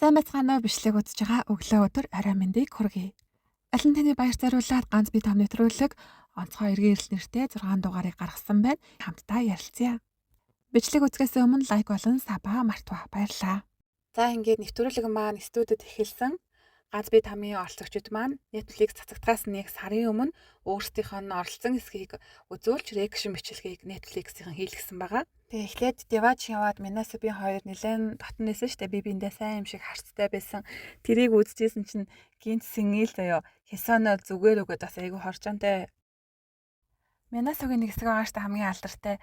Сайн байцгаана уу бичлэг үзэж байгаа өглөө өдөр орой мэндийг хүргэе. Алин таны баяр зориулаад ганц бие том нэвтрүүлэг онцгой эргийн эрэл нэртэй 6 дугаарыг гаргасан байна. Хамтдаа ярилцъя. Бичлэг үзэхээс өмнө лайк болон сабаа мартва. Баярлалаа. За ингээд нэвтрүүлэг маань студид эхэлсэн. Ганц бие тамийн оролцогчид маань Netflix цацагтгаас нэг сарын өмнө өөрсдийнх нь оролцсон хэсгийг үзүүлж реакшн бичлэгийг Netflix-ийн хийлгэсэн байгаа. Тэгээ эхлээд Девач яваад Минасоби хоёр нэлээд дотн нэсэн штэ би биэндээ сайн юм шиг харцтай байсан. Тэрийг үзчихсэн чинь гинт сэнгийл заяо. Хисоноо зүгээр өгöd бас айгу хорчонтэй. Минасогийн нэг хэсэг байгаа штэ хамгийн алдартай.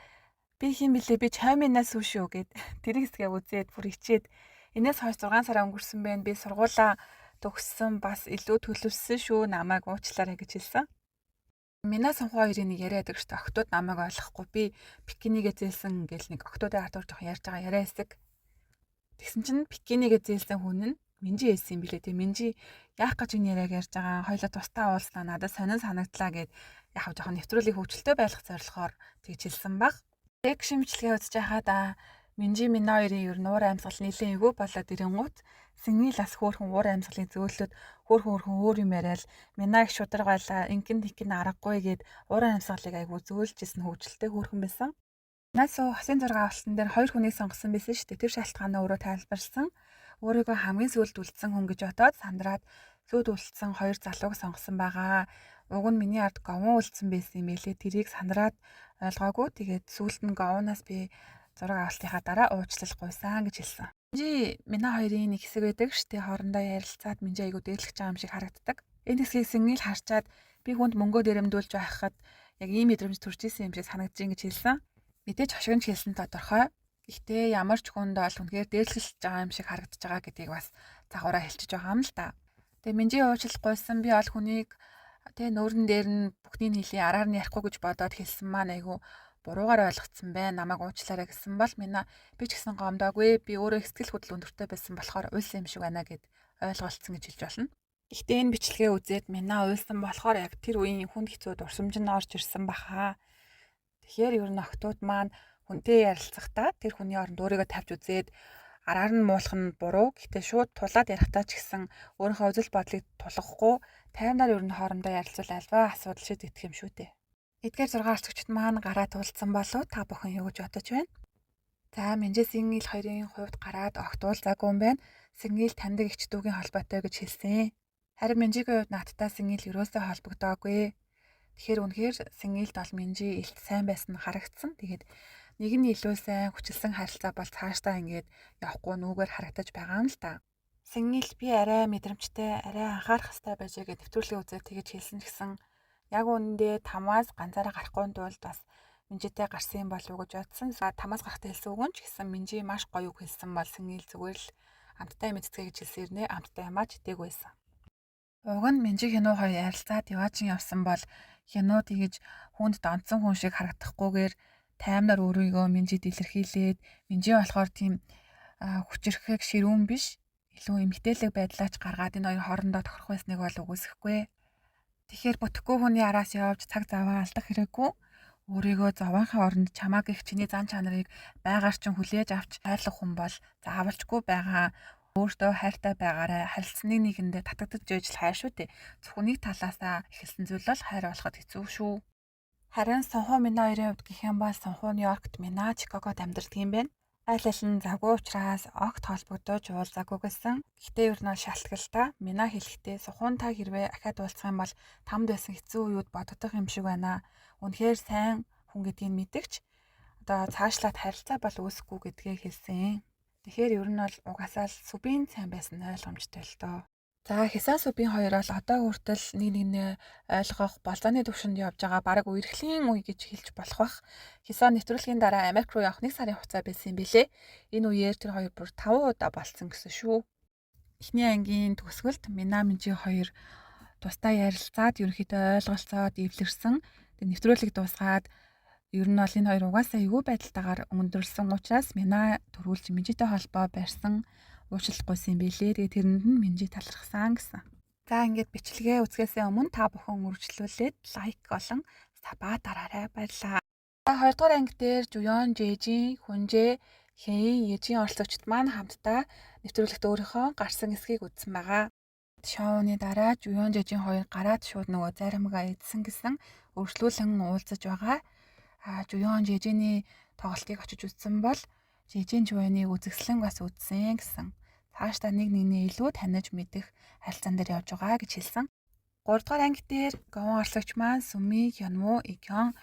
Би хин блэ би чайминаас шүү гэд тэр хэсгээ үзээд бүр ичээд энэс хойш 6 сар өнгөрсөн байна. Би сургуулаа төгссөн бас илүү төлөвсөн шүү намайг уучлаарай гэж хэлсэн. Минас сонхоо хоёрын нэг яриад байгаа шүү дээ. Октод намайг ойлгохгүй би бикинигээ зээлсэн гэл нэг октодын ард орж ярьж байгаа яриа хэсэг. Тэгсэн чинь бикинигээ зээлсэн хүн нь Минжи хэлсэн юм билээ. Тэг Минжи яах гэж энэ яриаг ярьж байгаа хоёлоо тусдаа уулзнаа надад сонин санагдлаа гэд яг жоохон нэвтрүүлгийг хөвчлөлтөө байлгах зорилгоор тэгж хэлсэн баг. Тэг шимжлэгээ үзэж байхад Минжи Мина хоёрын ер нь уур амьсгал нэлээд эвгүй болоод ирэнгүүт Сэнгийлас хөөхөн уур амьсгалыг зөөлөд хөөхөн өөр юм яриад Минаг шударгаалаа инкин тикин аргагүй гээд уур амьсгалыг айгу зөөлжсэн хөвгөлтэй хөөхөн байсан. Наасуу хосын зураг авалтан дээр хоёр хүнийг сонгосон байсан шүү дээ. Тэр шалтгаанаа өөрөө тайлбарлсан. Өөрийгөө хамгийн сүүлд үлдсэн хүн гэж бодоод сандраад сүйд үлдсэн хоёр залууг сонгосон байгаа. Уг нь миний ард говон үлдсэн байсан юм байлээ. Тэрийг сандраад ойлгоогүй. Тэгээд сүүлд нь говоноос би зураг авалтынхаа дараа уучлал гуйсан гэж хэлсэн. Минжи Мина хоёрын нэг хэсэг байдаг штэ хоорондоо ярилцаад Минжи айгу дээрлэх байгаа юм шиг харагддаг. Энэ хэсгийг Сэнгийл харчаад би хүнд мөнгөө дээрэмдүүлж байхад яг ийм мэдрэмж төрж исэн юм шиг санагдаж гэж хэлсэн. Мэдээж хошигнч хэлсэн тодорхой. Гэхдээ ямар ч хүнд бол үнэхээр дээрлэх байгаа юм шиг харагдаж байгаа гэдгийг бас загвараа хэлчихэж байгаа юм л да. Тэгээ Минжи уучлал гуйсан би ол хүнийг тэгээ нүүрэн дээр нь бүхнийг хэлий араар нь ярихгүй гэж бодоод хэлсэн маань айгу буруугаар ойлгоцсон байна. Намайг уучлаарай гэсэн бол Мина би ч гэсэн гомдоогүй. Би өөрөө сэтгэл хөдлөл өндөртэй байсан болохоор уйлсан юм шиг байна гэд ойлголцсон гэж хэлж болно. Гэхдээ энэ бичлэгээ үзээд Мина уйлсан болохоор яг тэр үеийн хүнд хэцүү дурсамж нь орж ирсэн баха. Тэгэхээр ер нь октод маань хүнтэй ярилцахдаа тэр хүний оронд өөрийгөө тавьж үзээд араар нь муулах нь буруу. Гэхдээ шууд тулаад ярихдаа ч гэсэн өөрийнхөө үзэл бодлыг тулгахгүй таймнаар ер нь хоорондоо ярилцвал альва асуудал шийдэгдэх юм шүү дээ. Эдгээр 6 орцогчд маань гараа туулсан болов та бүхэн юу гэж бодож байна? За Минжи Сэнгийл хоёрын хувьд гараад огтуулзаагүй юм байна. Сэнгийл таньдаг эгч дүүгийн холбоотой гэж хэлсэн. Харин Минжигийн хувьд наадтай Сэнгийл юусоо холбогдоогүй. Тэгэхээр үнэхээр Сэнгийлд бол Минжи илт сайн байсан нь харагдсан. Тэгээд нэг нь илүү сайн хүчилсэн харилцаа бол цаашдаа ингээд явахгүй нүгээр харагдаж байгаа юм л та. Сэнгийл би арай мэдрэмжтэй, арай анхаарах хэрэгтэй байжээ гэж нэвтрүүлгийн үзээд тэгэж хэлсэн ч гэсэн яг үүндээ тамаас ганцаараа гарахгүй тулд бас Минжитэй гарсан юм болов уу гэж бодсон. Тамаас гарахтай хэлсэн үг нь ч гэсэн Минжи маш гоё үг хэлсэн бол Сэнгийл зүгээр л амттай мэдцгээ гэж хэлсэн ирнэ. Амттай юмаа ч идэг байсан. Уг нь Минжи Хянуу хоёр ярилцаад яваачин явсан бол Хянуу тэгэж хүнд донцсон хүн шиг харагдахгүйгээр таймнаар өөрийгөө Минжид илэрхийлээд Минжи болохоор тийм хүчрэхэг ширүүн биш илүү эмгтээлэг байдлаач гаргаад энэ хоёр хоорондоо тохирох байсныг бол үгүйсэхгүй. Тэгэхээр бүтэхгүй хүний араас явж цаг заваа алдах хэрэггүй. Өөрийгөө зовоонхын оронд чамааг их чиний зан чанарыг байгаар чинь хүлээж авч хайрлах хүн бол заавалжгүй байгаа. Өөртөө хайртай байгаарай. Харилцсныг нэгэндээ татагдаж ижил хайр шүү дээ. Зөвхөн нэг талаасаа эхэлсэн зүйл бол хайр болоход хэцүү шүү. Харин Сонхоо Мина хоёрын хувьд гэх юм бол Сонхоо Нью-Йоркт Мина Чикагод амьдардаг юм байна. Аль аль нь завгүй учраас огт холбогдож уулзаагүй гэсэн. Гэхдээ ер нь бол шалтгалтай. Мина хэлэхдээ Сухун та хэрвээ ахаад уулзах юм бол тамд байсан хэцүү үеуд бодогдох юм шиг байна. Үнэхээр сайн хүн гэдгийг мэдэгч одоо цаашлаад харилцаа бол үүсэхгүй гэдгээ хэлсэн. Тэгэхээр ер нь бол угаасаа л Сүбийн сайн байсан нь ойлгомжтой л доо. За Хисан Сүбийн хоёр бол одоо хүртэл нэг ойлгох болзооны түвшинд явж байгаа баг үерхлийн үе гэж хэлж болох бах. Хисан нэвтрүүлгийн дараа Америк руу явах 1 сарын хугацаа байсан юм билэ. Энэ үеэр тэр хоёр бүр 5 удаа болсон гэсэн шүү. Эхний ангийн төгсгөлд Мина Минжи хоёр тусдаа ярилцаад ерөнхийдөө ойлголцоод эвлэрсэн. Тэгээ нэвтрүүлэг дуусгаад ер нь бол энэ хоёр угаасаа эвгүй байдалтайгаар өндөрлсөн учраас Мина төрүүлж Минжитэй холбоо барьсан. Уучлалт гуйсан юм билээ. Тэгээ тэрэнд нь Минжи талархсан гэсэн. За ингээд бичлэгээ үзэхээс өмнө та бүхэн үргэлжлүүлээд лайк болон сабаа дараарай. Баярлалаа. За 2 дугаар анги дээр Жуён, Жэжин, Хүнжээ, Хийн ежийн оролцогчид маань хамтдаа нэвтрүүлэгт өөрийнхөө гарсан эсхийг үзсэн байгаа. Шоуны дараа Жуён Жижин хоёр гараад шууд нөгөө заримгаа эдсэн гэсэн өргөжлүүлэн уулзаж байгаа. Жуён Жижиний тоглолтыг очиж үзсэн бол Жижин Жуёныг үзэсгэлэн бас үзсэн гэсэн. Цаашдаа нэг нэгнээ илүү таних мэдэх харилцаан дээр явж байгаа гэж хэлсэн. 3 дугаар анги дээр Говон оролцогч маань Сүми, Хёнмо, Икён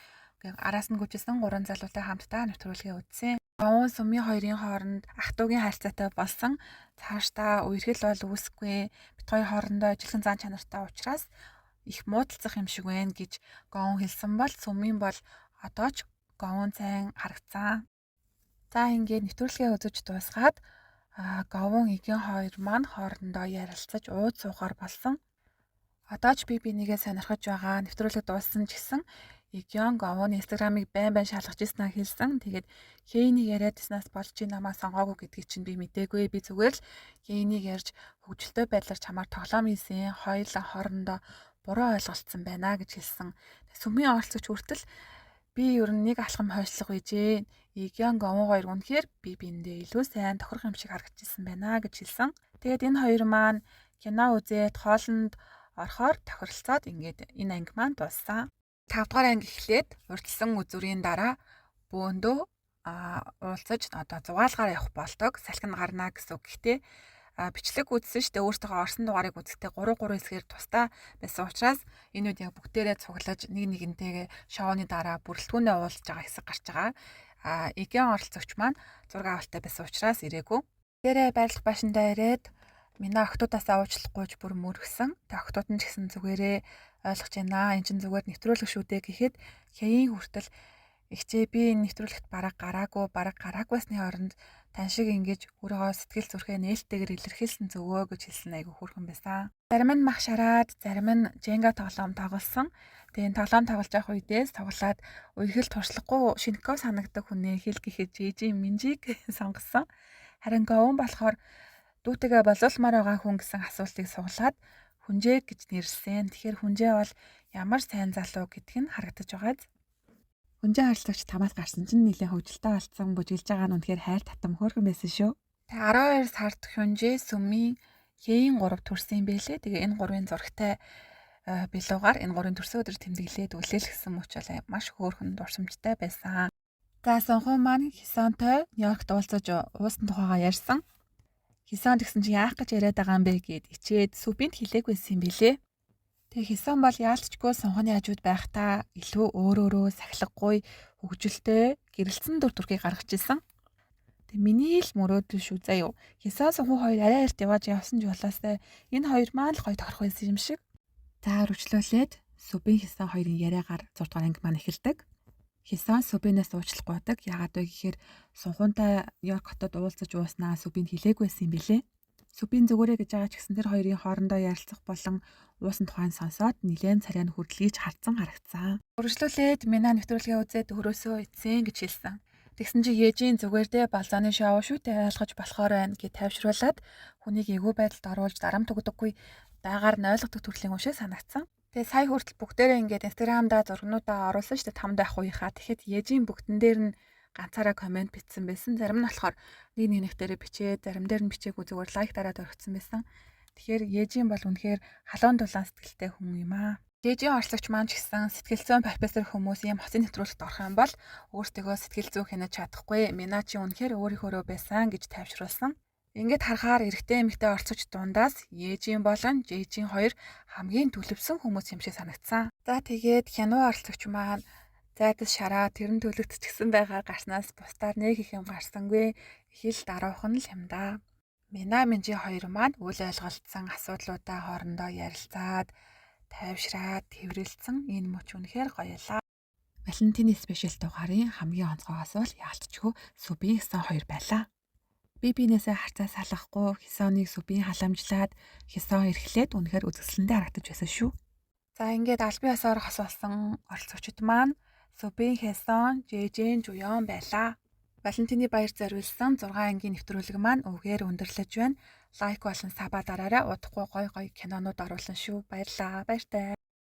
араас нь гүйжсэн 3 залуутай хамтдаа нэвтрүүлгээ үзсэн. Говон Сүми хоёрын хооронд ах トゥ угийн харилцаатай болсон. Цаашдаа үерхэл бол үүсэхгүй. Бид хоёр хоорондоо ижилхэн зан чанартай учраас их муудалцах юм шиг байна гэж Говон хэлсэн бол Сүмийн бол одоо ч Говон сайн харагцсан. За ингээд нэвтрүүлгээ үзэж дуусгаад Говон Икён хоёр маань хоорондоо ярилцаж ууд суухаар болсон. Одоо ч би бинийгээ сонирхож байгаа. Нэвтрүүлэг дууссан ч гэсэн Икён Говоны инстаграмыг байн шалгаж ирснаа хэлсэн. Тэгээд Хейнийг яриад ирснаас болж чи намайг сонгоогүй гэдгийг чинь би мэдээгүй. Би зүгээр л Хейнийг ярьж хөвгөлтэй байдлаар чамаар тоглоом хийсэн. Хоёулаа хоорондоо буруу ойлголцсон байна гэж хэлсэн. Сүмийн оролцогч хүртэл би ер нь нэг алхам хойшлох үежээ. Икён Говон хоёр үнэхээр би биендээ илүү сайн тохирох юм шиг харагдчихсан байна гэж хэлсэн. Тэгээд энэ хоёр маань кино үзээд хоолнд орохоор тохиролцоод ингээд энэ анги маань дууссан. 5 дугаар анги эхлээд урьдчилсан үзүүрийн дараа бөөндөө уулзаж одоо зугаалгаар явах болдог. Салхин гарна гэсэн үг. Гэхдээ бичлэг үзсэн штэ өөртөө орсон дугаарыг үзэхдээ 3 хэсгээр тусдаа байсан учраас энэ үед яг бүгдээрээ цуглаж нэг нэгнтэйгээ шоуны дараа бүрэлдэхүүнээ уулзж байгаа хэсэг гарч байгаа. Икён оролцогч маань зураг авалттай байсан учраас ирээгүй. Тэрэ байрлах башиндаа ирээд Миний охтуудаасаа уучлахгүйж бүр мөргсөн. Тэг охтууд нь ч гэсэн зүгээрээ ойлгож байна. Энд чинь зүгээр нэвтрүүлэг шүү дээ гэхэд Хэйн хүртэл ихчээ би энэ нэвтрүүлэгт бараг гараагүйсны оронд тань шиг ингэж өөрийгөө сэтгэл зүрхээ нээлттэйгээр илэрхийлсэн зөвөө гэж хэлсэн айгу хөөрхөн байсан. Зарим нь мах шараад, зарим нь Jenga тоглоом тоглосон. Тэгээ энэ тоглоом тоглож явах үедээс тоглоод үерхэл туршлахгүй шинэко санагдаг хүнээ хэл гэхэд Жижин Минжиг сонгосон. Харин Говон болохоор дүүтэйгээ боловсмаар байгаа хүн гэсэн асуултыг суглаад Хүнжээ гэж нэрлсэн. Тэгэхээр Хүнжээ бол ямар сайн залуу гэдг нь харагдаж байгааз. Хүнжээ оролцогч тамаас гарсан чинь нэлээд хөвгөлтэй болцсон бүжиглж байгаа нь үнэхээр хайр татам хөөрхөн байсан шүү. Тэгээ 12 сард Хүнжээ Сүмийн Хэйн 3 төрсөн юм байлээ. Тэгээ энэ 3-ын зурагтай билуугаар энэ 3-ын төрсөн өдөр тэмдэглээд үлээлгэсэн мөч бол маш хөөрхөн дурсамжтай байсан. За Сонхон маань Хисонтой Нью-Йоркт уулзаж уусан тухайгаа ярьсан. Хисон гэсэн чи яах гэж яриад байгаа юм бэ гэд ичээд Сүбинд хэлээгүйсэн юм билээ. Тэгээ Хисон бол яалтчгүй Сонхоны хажууд байхдаа илүү өөрөөрөө сахилгагүй хөгжилтэй гэрэлцэн дүр төрхийг гаргаж ирсэн. Тэгээ миний л мөрөөдөл шүү заа юу. Хисон Сонхон хоёр арай эрт явсан ч болоосай энэ хоёр маань л гоё тохирох байсан юм шиг. За өргөжлүүлээд Сүбин Хисон хоёрын яриагаар 6 дугаар анги маань эхэлдэг. Хисон Сүбинээс уучлах гуйдаг. Яагаад вэ гэхээр Сунхунтай Нью-Йорк хотод уулзаж ууснаа Сүбинд хэлээгүйсэн юм билээ. Сүбин зүгээрээ гэж байгаа ч гэсэн тэр хоёрын хоорондоо ярилцах болон уусан тухайн сонсоод нэлээд царай нь хөрлөж харцсан харагцсан. Өргөжлүүлээд Мина нэвтрүүлгээ үзээд өрөөсөө эцсэн гэж хэлсэн. Тэгсэн чи Ежийн зүгээрдээ балзааны шоу шүүтэй ойлгож болохоор байна гэж тайвшруулад хүнийг эвгүй байдалд оруулж дарамт өгдөггүй байгаар нь ойлгодог төрлийн юм шиг санагдсан. Тэгээ сая хүртэл бүгдээрээ ингээд инстаграмдаа зургнуудаа оруулсан шүү дээ 5 дахь үеийнхаа. Тэгэхэд Ежийн бүгдэн дээр нь ганцаараа комент бичсэн байсан. Зарим нь болохоор нэг нэгнэртээрээ бичээд, зарим дээр нь бичээгүй зүгээр лайк дараад орхисон байсан. Тэгэхээр Ежийн бол үнэхээр халуун дулаан сэтгэлтэй хүн юм аа. Ежийн оролцогч маань ч гэсэн сэтгэл зүйн профессор хүмүүс ийм хоцын нэвтрүүлэгт орох юм бол өөртөө сэтгэл зүйн хянаж чадахгүй. Мина чи үнэхээр өөрийнхөө байсан гэж тайвшруулсан. Ингээд харахаар эрэгтэй эмэгтэй оролцогч дундаас Ежийн болон Жежийн хоёр хамгийн төлөвсөн хүмүүс юм шиг санагдсан. За тэгээд хянуу оролцогч маань зайдас шараа тэрэн төлөгдчихсэн байгаа гарснаас бусдаар нэг их юм гарсангүй. Их л даруухан л юм да. Мина Минжи хоёр маань үл ойлголцсон асуудлуудаа хоорондоо ярилцаад тайвшраад тэврэлцэн энэ мөч үнэхээр гоёлаа. Валентины спешиал дугаарын хамгийн онцгой асуул яалтчгүй Сүбин Хисон хоёр байлаа. Би бинээсээ харцаа салгахгүй Хисоныг Сүбин халамжлаад Хисон эрхлээд үнэхээр үзэсгэлэнтэй харагдаж байсан шүү. За ингээд албан ёсоор хосолсон оролцогчид маань Сүбин Хисон, Жежин Жуён байлаа. Валентины баяр зориулсан 6 ангийн нэвтрүүлэг маань өвгээр өндөрлөж байна. Лайк болон сабаа дараарай. Удахгүй гой кинонууд оруулсан шүү. Баярлалаа. Баяртай.